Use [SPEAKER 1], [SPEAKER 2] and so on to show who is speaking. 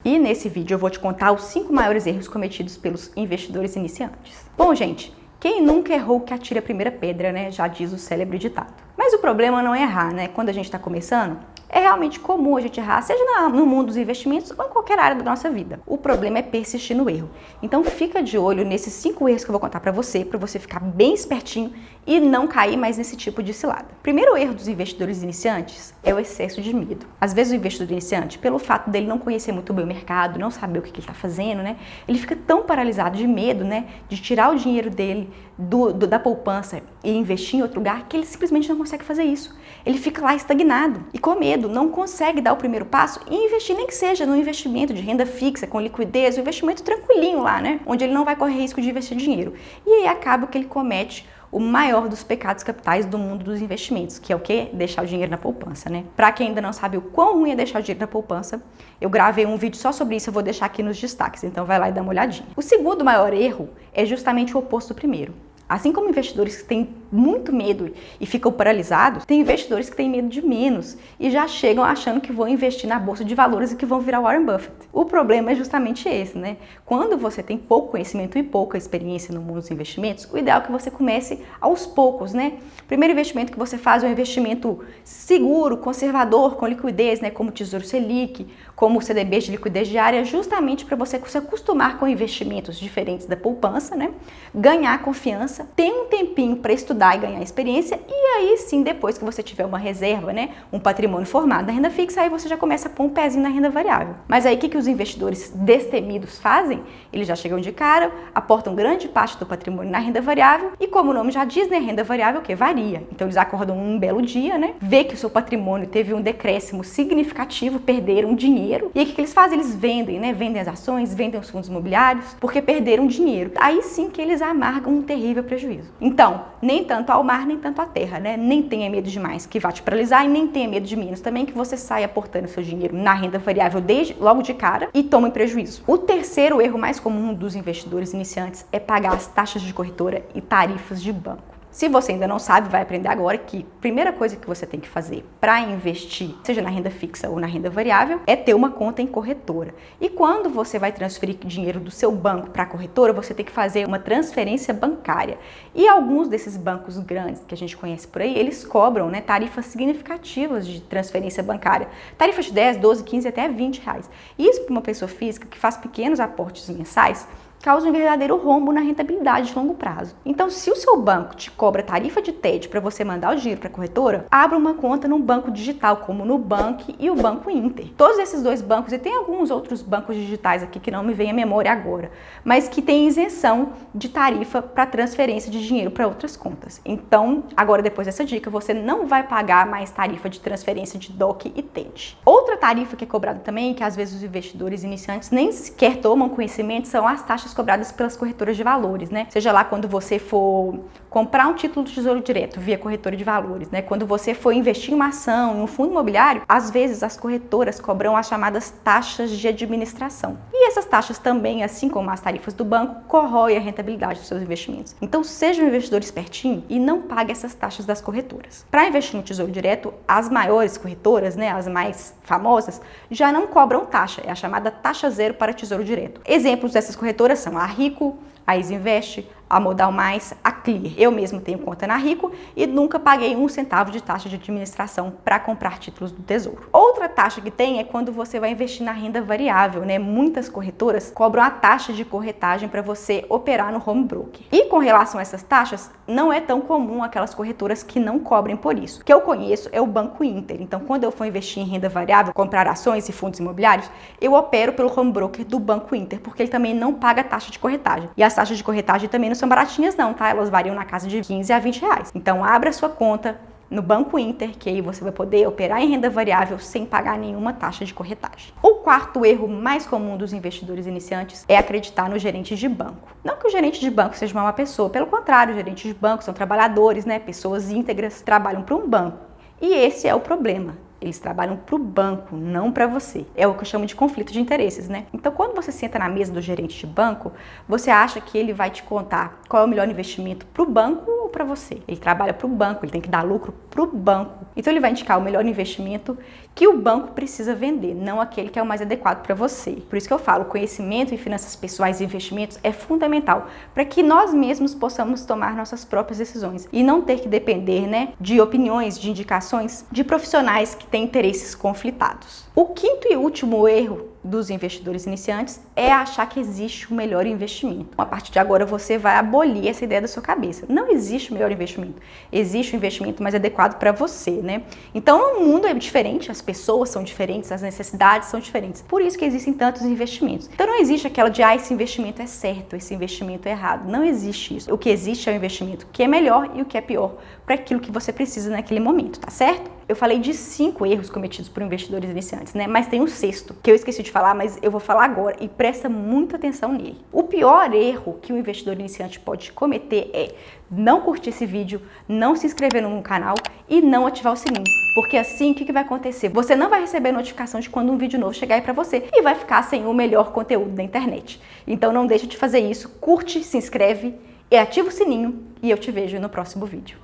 [SPEAKER 1] E nesse vídeo eu vou te contar os 5 maiores erros cometidos pelos investidores iniciantes. Bom, gente, quem nunca errou que atira a primeira pedra, né? Já diz o célebre ditado. Mas o problema não é errar, né? Quando a gente está começando, é realmente comum a gente errar, seja no mundo dos investimentos ou em qualquer área da nossa vida. O problema é persistir no erro. Então fica de olho nesses 5 erros que eu vou contar para você ficar bem espertinho e não cair mais nesse tipo de cilada. Primeiro erro dos investidores iniciantes é o excesso de medo. Às vezes o investidor iniciante, pelo fato dele não conhecer muito bem o mercado, não saber o que ele está fazendo, né? Ele fica tão paralisado de medo, né? De tirar o dinheiro dele da poupança e investir em outro lugar, que ele simplesmente não consegue fazer isso. Ele fica lá estagnado e com medo, não consegue dar o primeiro passo e investir, nem que seja no investimento de renda fixa, com liquidez, um investimento tranquilinho lá, né? Onde ele não vai correr risco de investir dinheiro. E aí acaba que ele comete o maior dos pecados capitais do mundo dos investimentos, que é o quê? Deixar o dinheiro na poupança, né? Pra quem ainda não sabe o quão ruim é deixar o dinheiro na poupança, eu gravei um vídeo só sobre isso, eu vou deixar aqui nos destaques, então vai lá e dá uma olhadinha. O segundo maior erro é justamente o oposto do primeiro. Assim como investidores que têm muito medo e ficam paralisados, tem investidores que têm medo de menos e já chegam achando que vão investir na bolsa de valores e que vão virar Warren Buffett. O problema é justamente esse, né? Quando você tem pouco conhecimento e pouca experiência no mundo dos investimentos, o ideal é que você comece aos poucos, né? O primeiro investimento que você faz é um investimento seguro, conservador, com liquidez, né? Como o Tesouro Selic, como o CDB de liquidez diária, justamente para você se acostumar com investimentos diferentes da poupança, né? Ganhar confiança, ter um tempinho para estudar e ganhar experiência, e aí sim, depois que você tiver uma reserva, né, um patrimônio formado na renda fixa, aí você já começa a pôr um pezinho na renda variável. Mas aí o que os investidores destemidos fazem? Eles já chegam de cara, aportam grande parte do patrimônio na renda variável, e como o nome já diz, né, renda variável que varia. Então eles acordam um belo dia, né, vê que o seu patrimônio teve um decréscimo significativo, perderam dinheiro, e aí o que eles fazem? Eles vendem, né, vendem as ações, vendem os fundos imobiliários, porque perderam dinheiro. Aí sim que eles amargam um terrível prejuízo. Então, nem tanto ao mar, nem tanto à terra, né? Nem tenha medo demais que vá te paralisar e nem tenha medo de menos também que você saia aportando seu dinheiro na renda variável logo de cara e tome prejuízo. O terceiro erro mais comum dos investidores iniciantes é pagar as taxas de corretora e tarifas de banco. Se você ainda não sabe, vai aprender agora que a primeira coisa que você tem que fazer para investir, seja na renda fixa ou na renda variável, é ter uma conta em corretora. E quando você vai transferir dinheiro do seu banco para a corretora, você tem que fazer uma transferência bancária. E alguns desses bancos grandes que a gente conhece por aí, eles cobram, né, tarifas significativas de transferência bancária. Tarifas de 10, 12, 15 até 20 reais. Isso para uma pessoa física que faz pequenos aportes mensais, causa um verdadeiro rombo na rentabilidade de longo prazo. Então, se o seu banco te cobra tarifa de TED para você mandar o dinheiro para a corretora, abra uma conta num banco digital, como o Nubank e o Banco Inter. Todos esses dois bancos, e tem alguns outros bancos digitais aqui que não me vem à memória agora, mas que tem isenção de tarifa para transferência de dinheiro para outras contas. Então, agora depois dessa dica, você não vai pagar mais tarifa de transferência de DOC e TED. Outra tarifa que é cobrada também, que às vezes os investidores iniciantes nem sequer tomam conhecimento, são as taxas cobradas pelas corretoras de valores, né? Seja lá quando você for comprar um título do Tesouro Direto via corretora de valores, né? Quando você for investir em uma ação, em um fundo imobiliário, às vezes as corretoras cobram as chamadas taxas de administração. E essas taxas também, assim como as tarifas do banco, corroem a rentabilidade dos seus investimentos. Então, seja um investidor espertinho e não pague essas taxas das corretoras. Para investir no Tesouro Direto, as maiores corretoras, né, as mais famosas, já não cobram taxa, é a chamada taxa zero para Tesouro Direto. Exemplos dessas corretoras são a Rico, a Isinvest, a Modal Mais, a Clear. Eu mesmo tenho conta na Rico e nunca paguei 1 centavo de taxa de administração para comprar títulos do Tesouro. Outra taxa que tem é quando você vai investir na renda variável, né? Muitas corretoras cobram a taxa de corretagem para você operar no home broker. E com relação a essas taxas, não é tão comum aquelas corretoras que não cobrem por isso. O que eu conheço é o Banco Inter. Então, quando eu for investir em renda variável, comprar ações e fundos imobiliários, eu opero pelo home broker do Banco Inter, porque ele também não paga taxa de corretagem. E as taxas de corretagem também não são baratinhas não, tá? Elas variam na casa de 15 a 20 reais. Então, abra sua conta no Banco Inter, que aí você vai poder operar em renda variável sem pagar nenhuma taxa de corretagem. O quarto erro mais comum dos investidores iniciantes é acreditar no gerente de banco. Não que o gerente de banco seja uma má pessoa, pelo contrário, os gerentes de banco são trabalhadores, né? Pessoas íntegras, trabalham para um banco. E esse é o problema. Eles trabalham para o banco, não para você. É o que eu chamo de conflito de interesses, né? Então, quando você senta na mesa do gerente de banco, você acha que ele vai te contar qual é o melhor investimento para o banco ou para você? Ele trabalha para o banco, ele tem que dar lucro para o banco. Então, ele vai indicar o melhor investimento que o banco precisa vender, não aquele que é o mais adequado para você. Por isso que eu falo, conhecimento em finanças pessoais e investimentos é fundamental para que nós mesmos possamos tomar nossas próprias decisões e não ter que depender, né, de opiniões, de indicações de profissionais que têm interesses conflitados. O quinto e último erro dos investidores iniciantes é achar que existe o melhor investimento. A partir de agora você vai abolir essa ideia da sua cabeça. Não existe o melhor investimento. Existe o investimento mais adequado para você, né? Então o mundo é diferente, as pessoas são diferentes, as necessidades são diferentes. Por isso que existem tantos investimentos. Então não existe aquela de esse investimento é certo, esse investimento é errado. Não existe isso. O que existe é o investimento que é melhor e o que é pior para aquilo que você precisa naquele momento, tá certo? Eu falei de 5 erros cometidos por investidores iniciantes, né? Mas tem um sexto, que eu esqueci de falar, mas eu vou falar agora e presta muita atenção nele. O pior erro que um investidor iniciante pode cometer é não curtir esse vídeo, não se inscrever no canal e não ativar o sininho. Porque assim, o que vai acontecer? Você não vai receber notificação de quando um vídeo novo chegar aí pra você e vai ficar sem o melhor conteúdo da internet. Então não deixa de fazer isso, curte, se inscreve e ativa o sininho e eu te vejo no próximo vídeo.